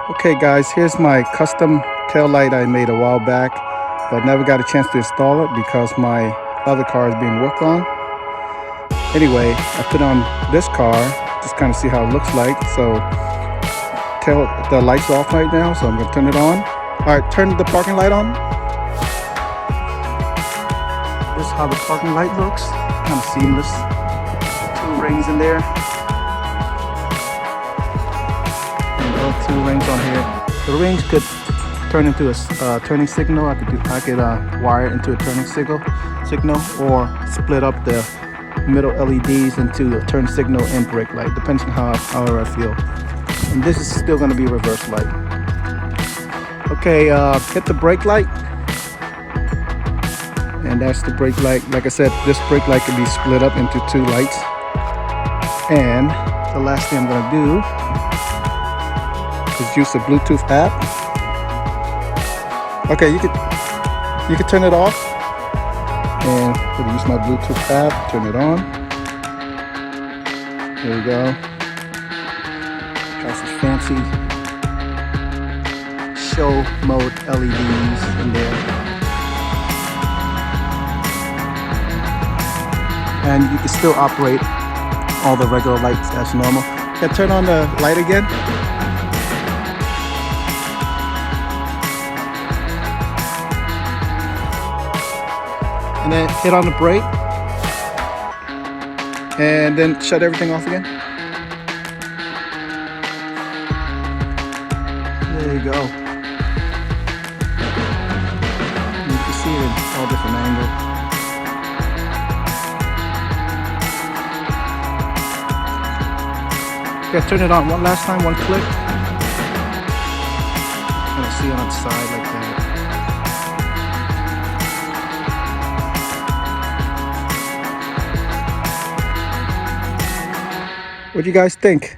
Okay guys, here's my custom tail light I made a while back, but never got a chance to install it because my other car is being worked on. Anyway, I put on this car, just kind of see how it looks like. So the light's off right now, so I'm gonna turn it on. All right, turn the parking light on. This is how the parking light looks, kind of seamless. 2 rings in there. Two rings on here. The rings could turn into a turning signal. I could wire it into a turning signal, or split up the middle LEDs into a turn signal and brake light, depends on however I feel. And this is still going to be reverse light. Okay, hit the brake light, and that's the brake light. Like I said, this brake light can be split up into 2 lights. And the last thing I'm going to do is use the Bluetooth app. Okay, you could turn it off, and I'm gonna use my Bluetooth app, turn it on. There we go. Got some fancy show mode LEDs in there, and you can still operate all the regular lights as normal. Okay, turn on the light again. And then hit on the brake, and then shut everything off again. There you go. You can see it in all different angles. Okay, turn it on one last time, one click. Kind of see it on the side like that. What do you guys think?